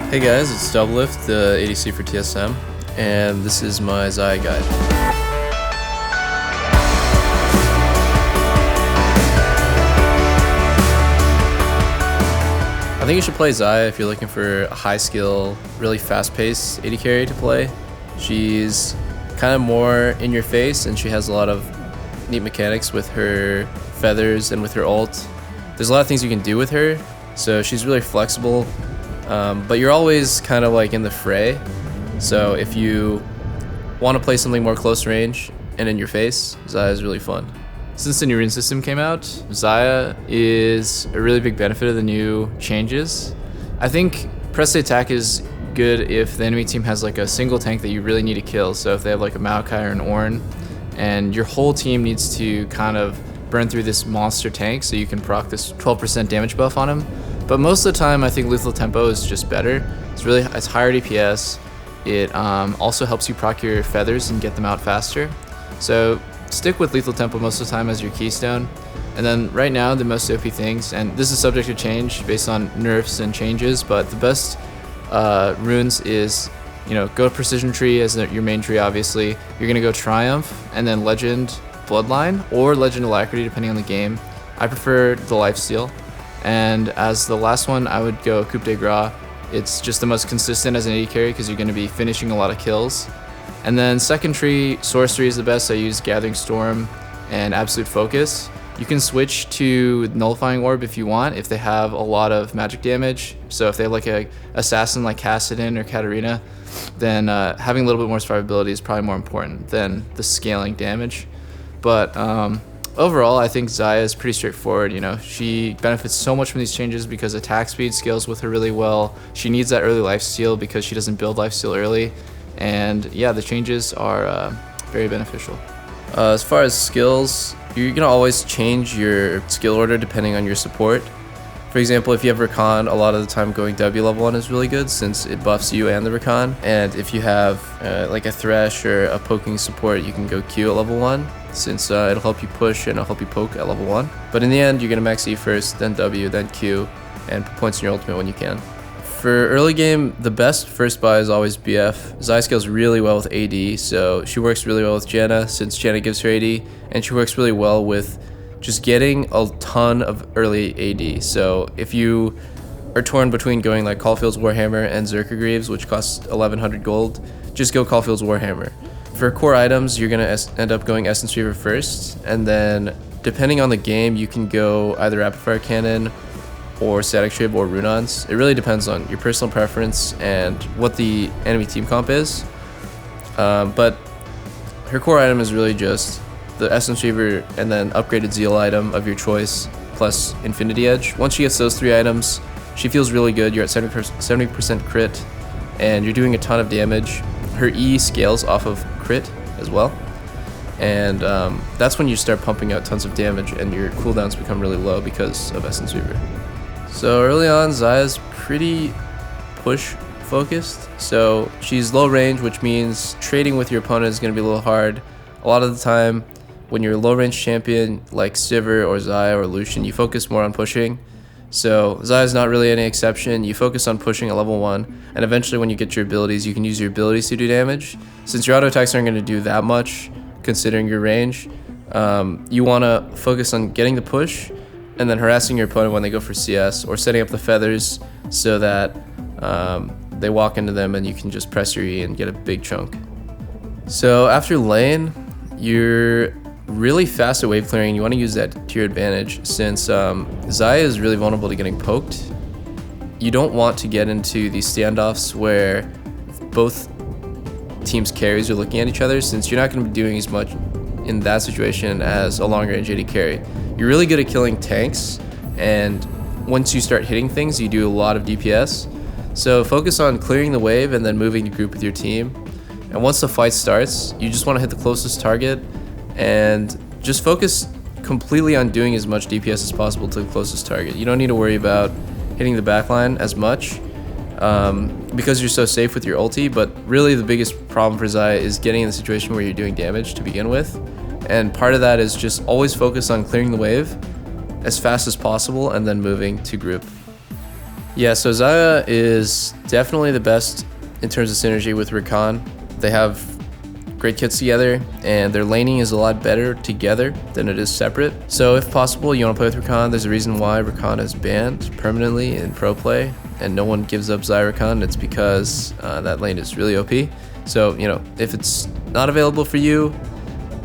Hey guys, it's Doublelift, the ADC for TSM, and this is my Xayah guide. I think you should play Xayah if you're looking for a high skill, really fast paced AD carry to play. She's kind of more in your face and she has a lot of neat mechanics with her feathers and with her ult. There's a lot of things you can do with her, so she's really flexible. But you're always kind of like in the fray, so if you want to play something more close range and in your face, Xayah is really fun. Since the new rune system came out, Xayah is a really big benefit of the new changes. I think press to attack is good if the enemy team has like a single tank that you really need to kill. So if they have like a Maokai or an Ornn, and your whole team needs to kind of burn through this monster tank so you can proc this 12% damage buff on him. But most of the time, I think lethal tempo is just better. It's higher DPS. It also helps you proc your feathers and get them out faster. So stick with lethal tempo most of the time as your keystone. And then right now, the most OP things, and this is subject to change based on nerfs and changes, but the best runes is, go precision tree as your main tree. Obviously, you're gonna go triumph and then legend bloodline or legend alacrity depending on the game. I prefer the lifesteal. And as the last one, I would go Coup de Grace. It's just the most consistent as an AD carry because you're going to be finishing a lot of kills. And then second tree, sorcery is the best. I use Gathering Storm and Absolute Focus. You can switch to Nullifying Orb if you want, if they have a lot of magic damage. So if they have like a assassin like Kassadin or Katarina, then having a little bit more survivability is probably more important than the scaling damage. But overall, I think Xayah is pretty straightforward. She benefits so much from these changes because attack speed scales with her really well. She needs that early lifesteal because she doesn't build lifesteal early. And yeah, the changes are very beneficial. As far as skills, you're gonna always change your skill order depending on your support. For example, if you have Rakan, a lot of the time going W level 1 is really good since it buffs you and the Rakan. And if you have like a Thresh or a poking support, you can go Q at level 1 since it'll help you push and it'll help you poke at level 1. But in the end, you're going to max E first, then W, then Q, and put points in your ultimate when you can. For early game, the best first buy is always BF. Xayah scales really well with AD, so she works really well with Janna since Janna gives her AD, and she works really well with just getting a ton of early AD. So if you are torn between going like Caulfield's Warhammer and Zerker Greaves, which costs 1100 gold, just go Caulfield's Warhammer. For core items, you're gonna end up going Essence Reaver first, and then depending on the game, you can go either Rapid Fire Cannon or Static Shib or Runons. It really depends on your personal preference and what the enemy team comp is. But her core item is really just the Essence Reaver and then upgraded Zeal item of your choice plus Infinity Edge. Once she gets those 3 items, she feels really good. You're at 70% crit and you're doing a ton of damage. Her E scales off of crit as well. And that's when you start pumping out tons of damage and your cooldowns become really low because of Essence Reaver. So early on, Xayah's pretty push focused. So she's low range, which means trading with your opponent is going to be a little hard. A lot of the time, when you're a low range champion like Sivir or Xayah or Lucian, you focus more on pushing. So Xayah's not really any exception. You focus on pushing at level 1, and eventually when you get your abilities, you can use your abilities to do damage. Since your auto attacks aren't going to do that much, considering your range, you want to focus on getting the push, and then harassing your opponent when they go for CS, or setting up the feathers so that they walk into them and you can just press your E and get a big chunk. So after lane, you're really fast at wave clearing and you want to use that to your advantage since Xayah is really vulnerable to getting poked. You don't want to get into these standoffs where both teams' carries are looking at each other since you're not going to be doing as much in that situation as a long range AD carry. You're really good at killing tanks, and once you start hitting things, you do a lot of DPS. So focus on clearing the wave and then moving to group with your team. And once the fight starts, you just want to hit the closest target and just focus completely on doing as much DPS as possible to the closest target. You don't need to worry about hitting the backline as much because you're so safe with your ulti, but really the biggest problem for Xayah is getting in the situation where you're doing damage to begin with. And part of that is just always focus on clearing the wave as fast as possible and then moving to group. Yeah, so Xayah is definitely the best in terms of synergy with Rakan. They have great kits together, and their laning is a lot better together than it is separate. So if possible, you want to play with Rakan. There's a reason why Rakan is banned permanently in pro play, and no one gives up Xayah Rakan. It's because that lane is really OP. So, you know, if it's not available for you,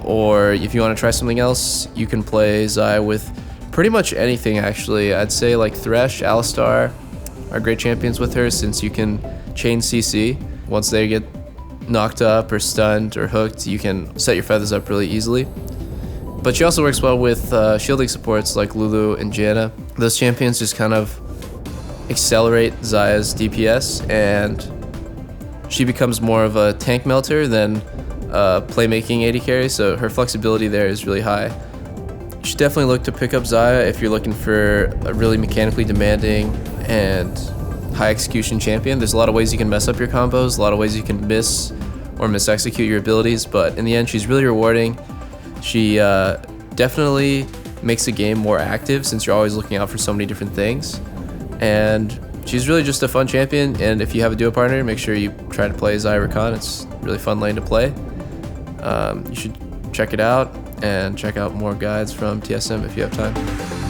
or if you want to try something else, you can play Xayah with pretty much anything, actually. I'd say like Thresh, Alistar are great champions with her, since you can chain CC. Once they get knocked up or stunned or hooked, you can set your feathers up really easily. But she also works well with shielding supports like Lulu and Janna. Those champions just kind of accelerate Xayah's DPS, and she becomes more of a tank melter than playmaking AD carry, so her flexibility there is really high. You should definitely look to pick up Xayah if you're looking for a really mechanically demanding and high execution champion. There's a lot of ways you can mess up your combos, a lot of ways you can miss or misexecute your abilities, but in the end, she's really rewarding. She definitely makes the game more active, since you're always looking out for so many different things. And she's really just a fun champion, and if you have a duo partner, make sure you try to play Xayah Rakan. It's a really fun lane to play. You should check it out, and check out more guides from TSM if you have time.